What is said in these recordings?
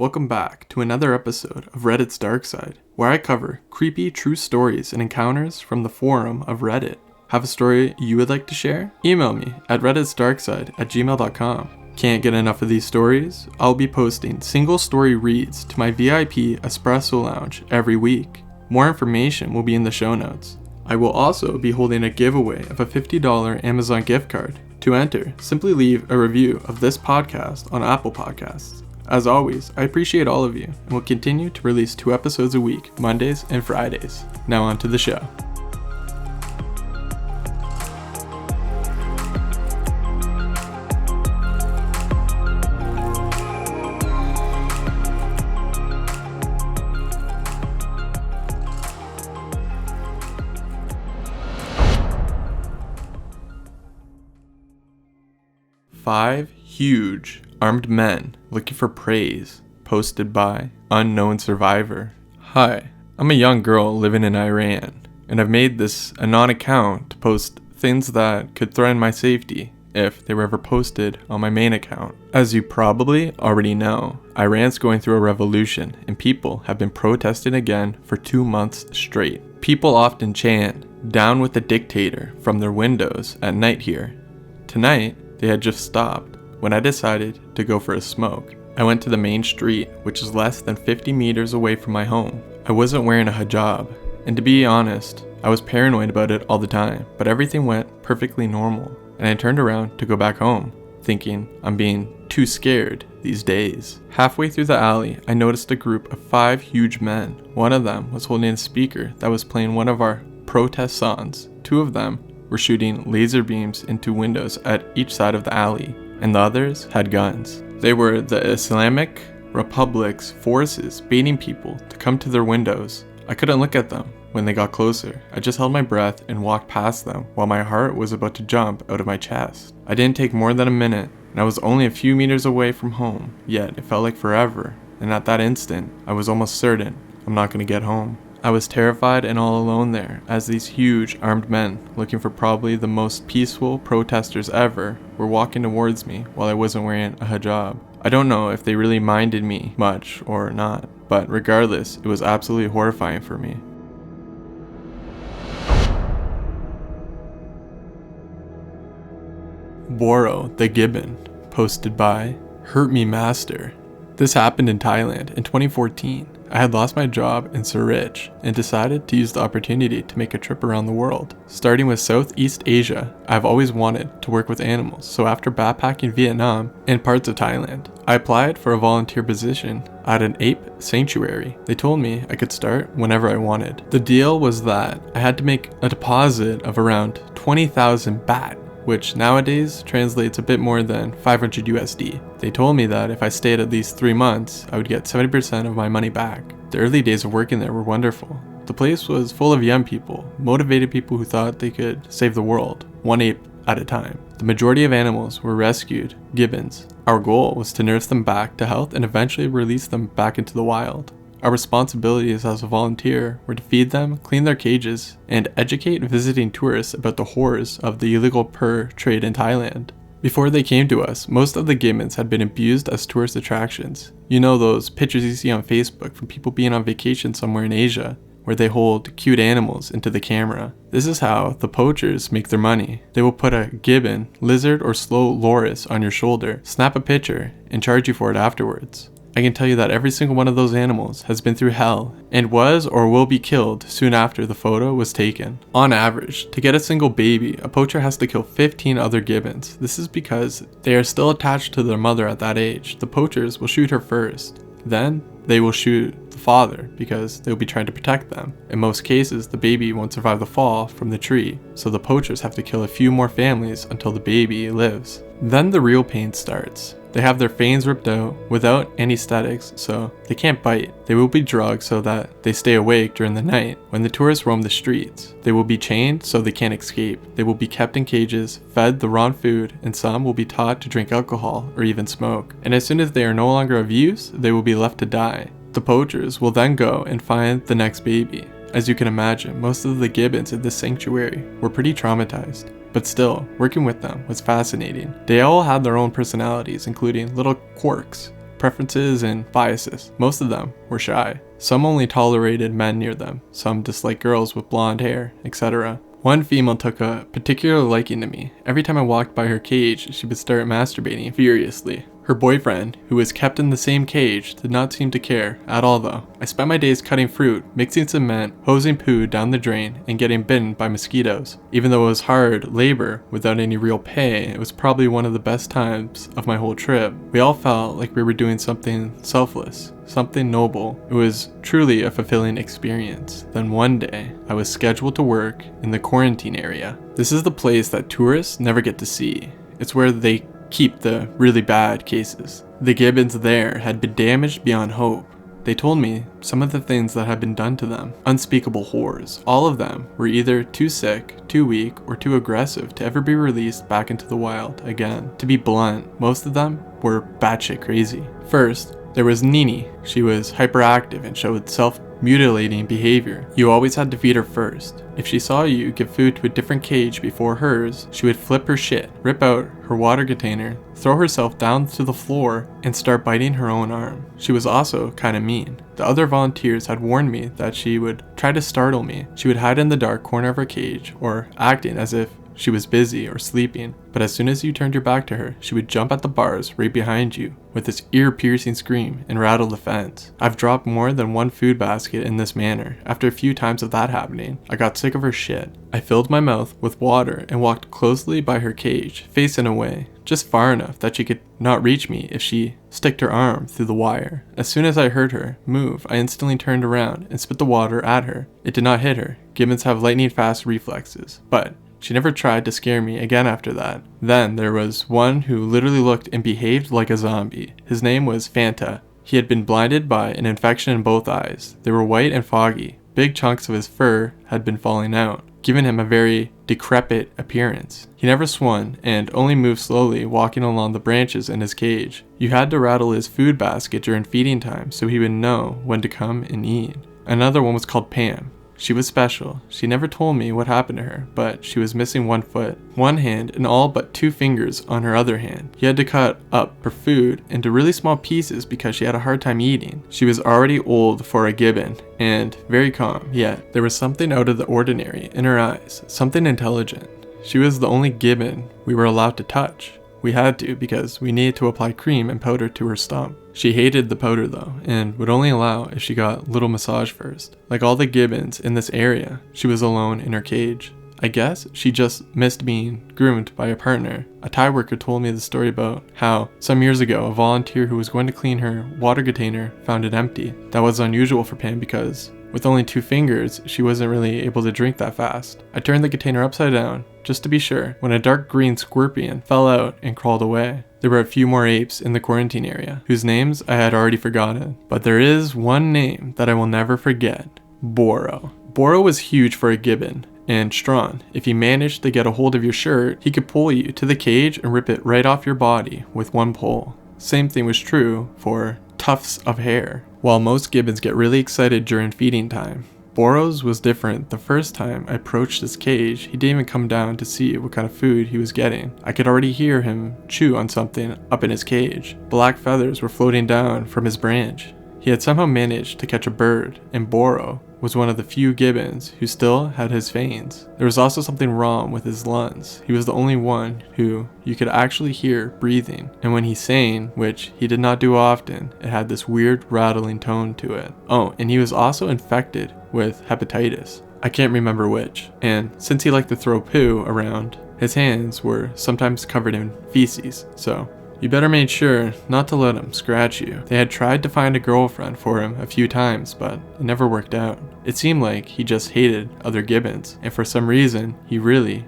Welcome back to another episode of Reddit's Dark Side, where I cover creepy true stories and encounters from the forum of Reddit. Have a story you would like to share? Email me at redditsdarkside@gmail.com. Can't get enough of these stories? I'll be posting single story reads to my VIP Espresso Lounge every week. More information will be in the show notes. I will also be holding a giveaway of a $50 Amazon gift card. To enter, simply leave a review of this podcast on Apple Podcasts. As always, I appreciate all of you and will continue to release 2 episodes a week, Mondays and Fridays. Now on to the show. Five huge armed men looking for praise, posted by unknown survivor. Hi, I'm a young girl living in Iran, and I've made this anon account to post things that could threaten my safety if they were ever posted on my main account. As you probably already know, Iran's going through a revolution and people have been protesting again for 2 months straight. People often chant, "Down with the dictator," from their windows at night here. Tonight, they had just stopped when I decided to go for a smoke. I went to the main street, which is less than 50 meters away from my home. I wasn't wearing a hijab, and to be honest, I was paranoid about it all the time, but everything went perfectly normal, and I turned around to go back home, thinking I'm being too scared these days. Halfway through the alley, I noticed a group of 5 huge men. One of them was holding a speaker that was playing one of our protest songs. 2 of them were shooting laser beams into windows at each side of the alley, and the others had guns. They were the Islamic Republic's forces baiting people to come to their windows. I couldn't look at them when they got closer. I just held my breath and walked past them while my heart was about to jump out of my chest. I didn't take more than a minute, and I was only a few meters away from home, yet it felt like forever, and at that instant, I was almost certain I'm not going to get home. I was terrified and all alone there, as these huge armed men, looking for probably the most peaceful protesters ever, were walking towards me while I wasn't wearing a hijab. I don't know if they really minded me much or not, but regardless, it was absolutely horrifying for me. Boro the Gibbon, posted by Hurt Me Master. This happened in Thailand in 2014. I had lost my job in Zurich and decided to use the opportunity to make a trip around the world. Starting with Southeast Asia, I've always wanted to work with animals, so after backpacking Vietnam and parts of Thailand, I applied for a volunteer position at an ape sanctuary. They told me I could start whenever I wanted. The deal was that I had to make a deposit of around 20,000 baht, which nowadays translates a bit more than 500 USD. They told me that if I stayed at least 3 months, I would get 70% of my money back. The early days of working there were wonderful. The place was full of young people, motivated people who thought they could save the world, one ape at a time. The majority of animals were rescued, gibbons. Our goal was to nurse them back to health and eventually release them back into the wild. Our responsibilities as a volunteer were to feed them, clean their cages, and educate visiting tourists about the horrors of the illegal fur trade in Thailand. Before they came to us, most of the gibbons had been abused as tourist attractions. You know those pictures you see on Facebook from people being on vacation somewhere in Asia, where they hold cute animals into the camera. This is how the poachers make their money. They will put a gibbon, lizard, or slow loris on your shoulder, snap a picture, and charge you for it afterwards. I can tell you that every single one of those animals has been through hell and was or will be killed soon after the photo was taken. On average, to get a single baby, a poacher has to kill 15 other gibbons. This is because they are still attached to their mother at that age. The poachers will shoot her first. Then they will shoot the father because they will be trying to protect them. In most cases, the baby won't survive the fall from the tree, so the poachers have to kill a few more families until the baby lives. Then the real pain starts. They have their fangs ripped out without anesthetics, so they can't bite. They will be drugged so that they stay awake during the night when the tourists roam the streets. They will be chained so they can't escape. They will be kept in cages, fed the wrong food, and some will be taught to drink alcohol or even smoke. And as soon as they are no longer of use, they will be left to die. The poachers will then go and find the next baby. As you can imagine, most of the gibbons in this sanctuary were pretty traumatized. But still, working with them was fascinating. They all had their own personalities, including little quirks. preferences and biases. Most of them were shy. Some only tolerated men near them, some disliked girls with blonde hair, etc. One female took a particular liking to me. Every time I walked by her cage, she would start masturbating furiously. Her boyfriend, who was kept in the same cage, did not seem to care at all though. I spent my days cutting fruit, mixing cement, hosing poo down the drain, and getting bitten by mosquitoes. Even though it was hard labor without any real pay, it was probably one of the best times of my whole trip. We all felt like we were doing something selfless, something noble. It was truly a fulfilling experience. Then one day, I was scheduled to work in the quarantine area. This is the place that tourists never get to see. It's where they keep the really bad cases. The gibbons there had been damaged beyond hope. They told me some of the things that had been done to them. Unspeakable horrors. All of them were either too sick, too weak, or too aggressive to ever be released back into the wild again. To be blunt, most of them were batshit crazy. First, there was Nini. She was hyperactive and showed self-mutilating behavior. You always had to feed her first. If she saw you give food to a different cage before hers, she would flip her shit, rip out her water container, throw herself down to the floor, and start biting her own arm. She was also kinda mean. The other volunteers had warned me that she would try to startle me. She would hide in the dark corner of her cage, or acting as if she was busy or sleeping, but as soon as you turned your back to her, she would jump at the bars right behind you with this ear-piercing scream and rattle the fence. I've dropped more than one food basket in this manner. After a few times of that happening, I got sick of her shit. I filled my mouth with water and walked closely by her cage, facing away, just far enough that she could not reach me if she sticked her arm through the wire. As soon as I heard her move, I instantly turned around and spit the water at her. It did not hit her. Gibbons have lightning-fast reflexes, but she never tried to scare me again after that. Then there was one who literally looked and behaved like a zombie. His name was Fanta. He had been blinded by an infection in both eyes. They were white and foggy. Big chunks of his fur had been falling out, giving him a very decrepit appearance. He never swung and only moved slowly, walking along the branches in his cage. You had to rattle his food basket during feeding time so he would know when to come and eat. Another one was called Pam. She was special. She never told me what happened to her, but she was missing one foot, one hand, and all but 2 fingers on her other hand. He had to cut up her food into really small pieces because she had a hard time eating. She was already old for a gibbon and very calm, yet there was something out of the ordinary in her eyes, something intelligent. She was the only gibbon we were allowed to touch. We had to because we needed to apply cream and powder to her stump. She hated the powder though, and would only allow if she got a little massage first. Like all the gibbons in this area, she was alone in her cage. I guess she just missed being groomed by a partner. A Thai worker told me the story about how some years ago a volunteer who was going to clean her water container found it empty. That was unusual for Pam because with only 2 fingers, she wasn't really able to drink that fast. I turned the container upside down, just to be sure, when a dark green scorpion fell out and crawled away. There were a few more apes in the quarantine area, whose names I had already forgotten. But there is one name that I will never forget: Boro. Boro was huge for a gibbon, and strong. If he managed to get a hold of your shirt, he could pull you to the cage and rip it right off your body with one pull. Same thing was true for tufts of hair. While most gibbons get really excited during feeding time, Boro's was different. The first time I approached his cage, he didn't even come down to see what kind of food he was getting. I could already hear him chew on something up in his cage. Black feathers were floating down from his branch. He had somehow managed to catch a bird, and Boro was one of the few gibbons who still had his veins. There was also something wrong with his lungs. He was the only one who you could actually hear breathing, and when he sang, which he did not do often, it had this weird rattling tone to it. Oh, and he was also infected with hepatitis. I can't remember which, and since he liked to throw poo around, his hands were sometimes covered in feces, so you better make sure not to let him scratch you. They had tried to find a girlfriend for him a few times, but it never worked out. It seemed like he just hated other gibbons, and for some reason, he really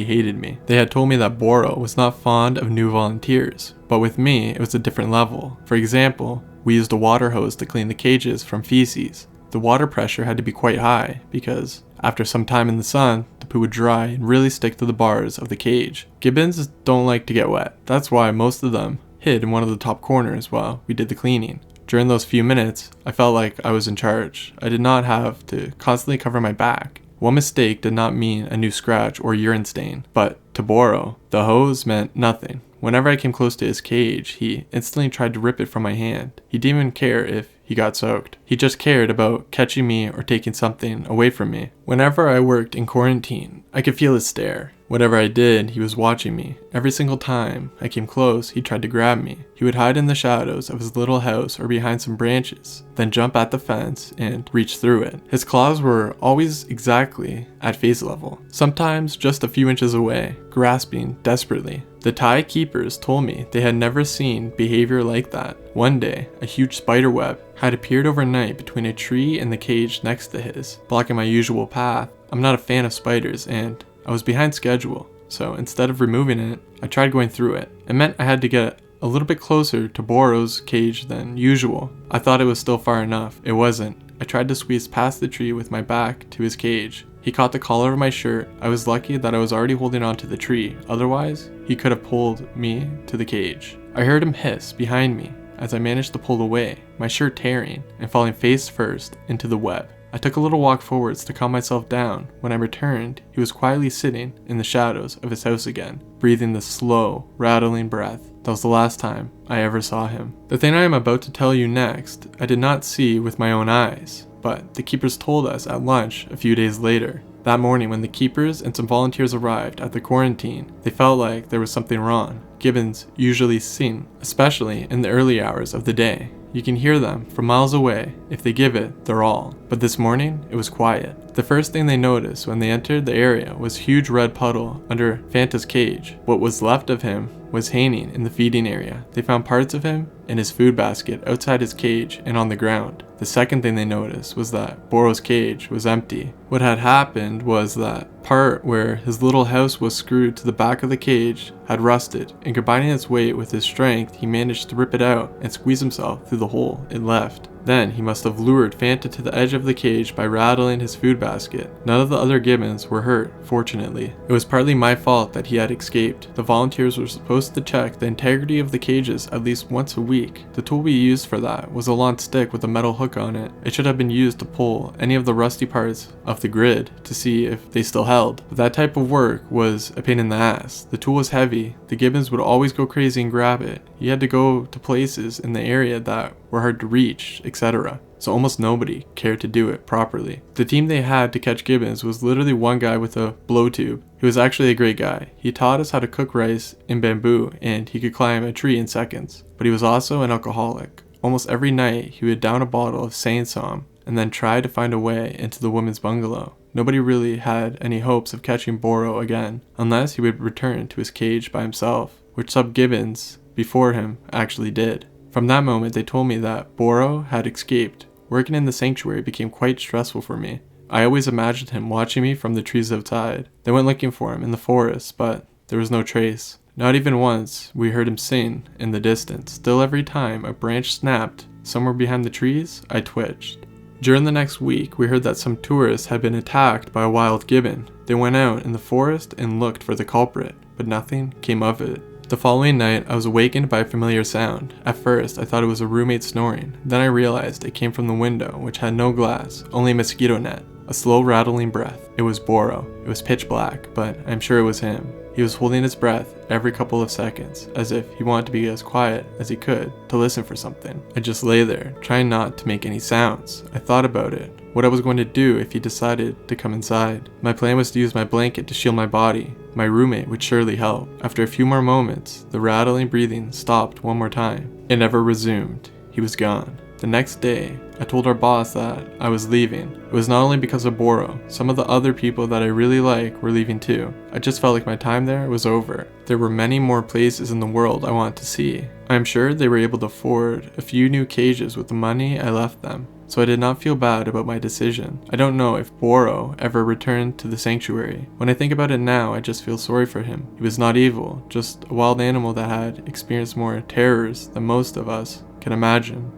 hated me. They had told me that Boro was not fond of new volunteers, but with me, it was a different level. For example, we used a water hose to clean the cages from feces. The water pressure had to be quite high because after some time in the sun, the poo would dry and really stick to the bars of the cage. Gibbons don't like to get wet. That's why most of them hid in one of the top corners while we did the cleaning. During those few minutes, I felt like I was in charge. I did not have to constantly cover my back. One mistake did not mean a new scratch or urine stain, but to Boro, the hose meant nothing. Whenever I came close to his cage, he instantly tried to rip it from my hand. He didn't even care if he got soaked. He just cared about catching me or taking something away from me. Whenever I worked in quarantine, I could feel his stare. Whatever I did, he was watching me. Every single time I came close, he tried to grab me. He would hide in the shadows of his little house or behind some branches, then jump at the fence and reach through it. His claws were always exactly at face level, sometimes just a few inches away, grasping desperately. The Thai keepers told me they had never seen behavior like that. One day, a huge spider web had appeared overnight between a tree and the cage next to his, blocking my usual path. I'm not a fan of spiders, and I was behind schedule, so instead of removing it, I tried going through it. It meant I had to get a little bit closer to Boro's cage than usual. I thought it was still far enough. It wasn't. I tried to squeeze past the tree with my back to his cage. He caught the collar of my shirt. I was lucky that I was already holding onto the tree. Otherwise, he could have pulled me to the cage. I heard him hiss behind me as I managed to pull away, my shirt tearing and falling face first into the web. I took a little walk forwards to calm myself down. When I returned, he was quietly sitting in the shadows of his house again, breathing the slow, rattling breath. That was the last time I ever saw him. The thing I am about to tell you next, I did not see with my own eyes, but the keepers told us at lunch a few days later. That morning, when the keepers and some volunteers arrived at the quarantine, they felt like there was something wrong. Gibbons usually sing, especially in the early hours of the day. You can hear them from miles away if they give it their all. But this morning, it was quiet. The first thing they noticed when they entered the area was a huge red puddle under Fanta's cage. What was left of him was hanging in the feeding area. They found parts of him in his food basket outside his cage and on the ground. The second thing they noticed was that Boro's cage was empty. What had happened was that part where his little house was screwed to the back of the cage had rusted, and combining its weight with his strength, he managed to rip it out and squeeze himself through the hole it left. Then he must have lured Fanta to the edge of the cage by rattling his food basket. None of the other Gibbons were hurt, fortunately. It was partly my fault that he had escaped. The volunteers were supposed to check the integrity of the cages at least once a week. The tool we used for that was a long stick with a metal hook on it. It should have been used to pull any of the rusty parts of the grid to see if they still held. But that type of work was a pain in the ass. The tool was heavy. The Gibbons would always go crazy and grab it. You had to go to places in the area that were hard to reach, etc. So almost nobody cared to do it properly. The team they had to catch Gibbons was literally one guy with a blow tube. He was actually a great guy. He taught us how to cook rice in bamboo, and he could climb a tree in seconds. But he was also an alcoholic. Almost every night, he would down a bottle of Sainsom and then try to find a way into the women's bungalow. Nobody really had any hopes of catching Boro again, unless he would return to his cage by himself, which some Gibbons before him actually did. From that moment, they told me that Boro had escaped. Working in the sanctuary became quite stressful for me. I always imagined him watching me from the trees outside. They went looking for him in the forest, but there was no trace. Not even once we heard him sing in the distance. Still, every time a branch snapped somewhere behind the trees, I twitched. During the next week, we heard that some tourists had been attacked by a wild gibbon. They went out in the forest and looked for the culprit, but nothing came of it. The following night, I was awakened by a familiar sound. At first, I thought it was a roommate snoring. Then I realized it came from the window, which had no glass, only a mosquito net. A slow rattling breath. It was Boro. It was pitch black, but I'm sure it was him. He was holding his breath every couple of seconds, as if he wanted to be as quiet as he could to listen for something. I just lay there, trying not to make any sounds. I thought about it, what I was going to do if he decided to come inside. My plan was to use my blanket to shield my body. My roommate would surely help. After a few more moments, the rattling breathing stopped one more time. It never resumed. He was gone. The next day, I told our boss that I was leaving. It was not only because of Boro. Some of the other people that I really like were leaving too. I just felt like my time there was over. There were many more places in the world I wanted to see. I am sure they were able to afford a few new cages with the money I left them, so I did not feel bad about my decision. I don't know if Boro ever returned to the sanctuary. When I think about it now, I just feel sorry for him. He was not evil, just a wild animal that had experienced more terrors than most of us can imagine.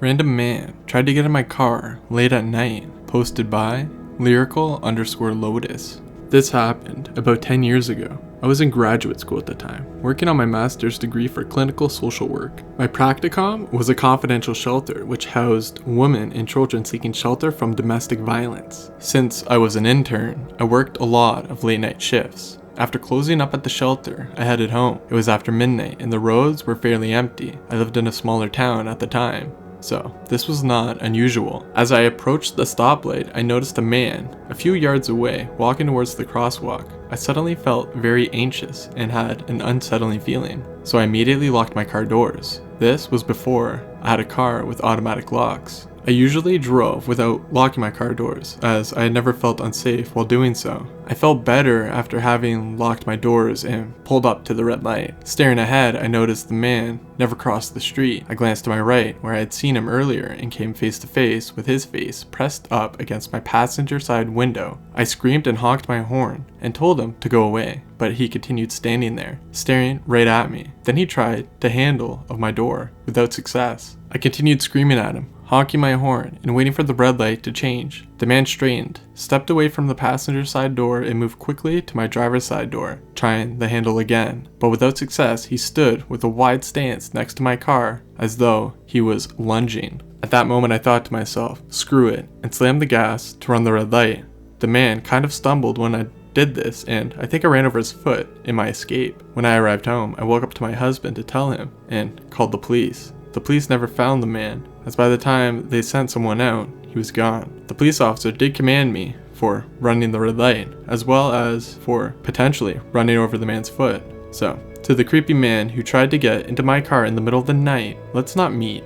Random man tried to get in my car late at night. Posted by lyrical_lotus. This happened about 10 years ago. I was in graduate school at the time, working on my master's degree for clinical social work. My practicum was a confidential shelter which housed women and children seeking shelter from domestic violence. Since I was an intern, I worked a lot of late night shifts. After closing up at the shelter, I headed home. It was after midnight and the roads were fairly empty. I lived in a smaller town at the time, so this was not unusual. As I approached the stoplight, I noticed a man a few yards away walking towards the crosswalk. I suddenly felt very anxious and had an unsettling feeling, so I immediately locked my car doors. This was before I had a car with automatic locks. I usually drove without locking my car doors, as I had never felt unsafe while doing so. I felt better after having locked my doors and pulled up to the red light. Staring ahead, I noticed the man never crossed the street. I glanced to my right, where I had seen him earlier, and came face to face with his face pressed up against my passenger side window. I screamed and honked my horn and told him to go away, but he continued standing there, staring right at me. Then he tried the handle of my door without success. I continued screaming at him, honking my horn, and waiting for the red light to change. The man straightened, stepped away from the passenger side door, and moved quickly to my driver's side door, trying the handle again. But without success, he stood with a wide stance next to my car, as though he was lunging. At that moment, I thought to myself, screw it, and slammed the gas to run the red light. The man kind of stumbled when I did this, and I think I ran over his foot in my escape. When I arrived home, I woke up to my husband to tell him, and called the police. The police never found the man, as by the time they sent someone out, he was gone. The police officer did commend me for running the red light, as well as for potentially running over the man's foot. So, to the creepy man who tried to get into my car in the middle of the night, let's not meet.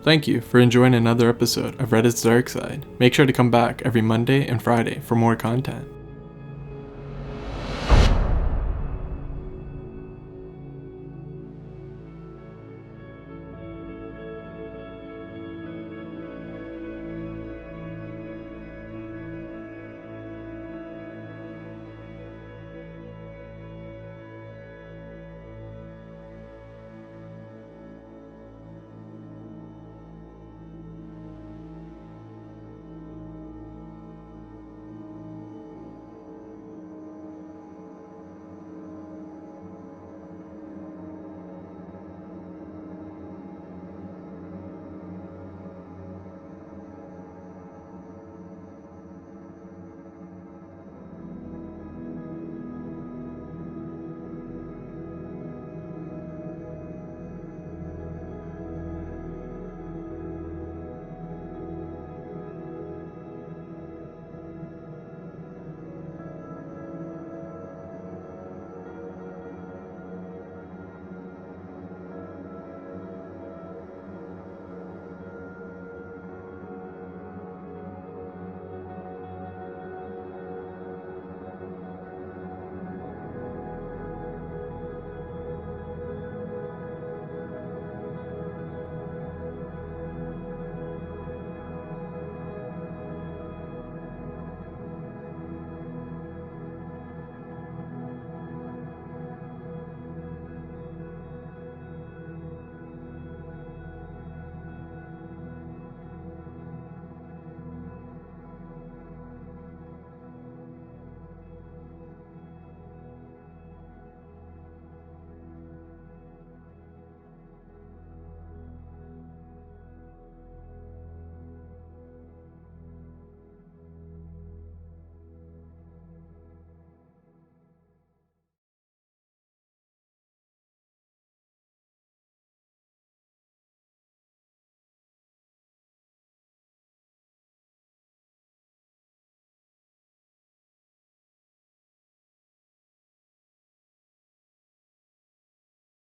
Thank you for enjoying another episode of Reddit's Dark Side. Make sure to come back every Monday and Friday for more content.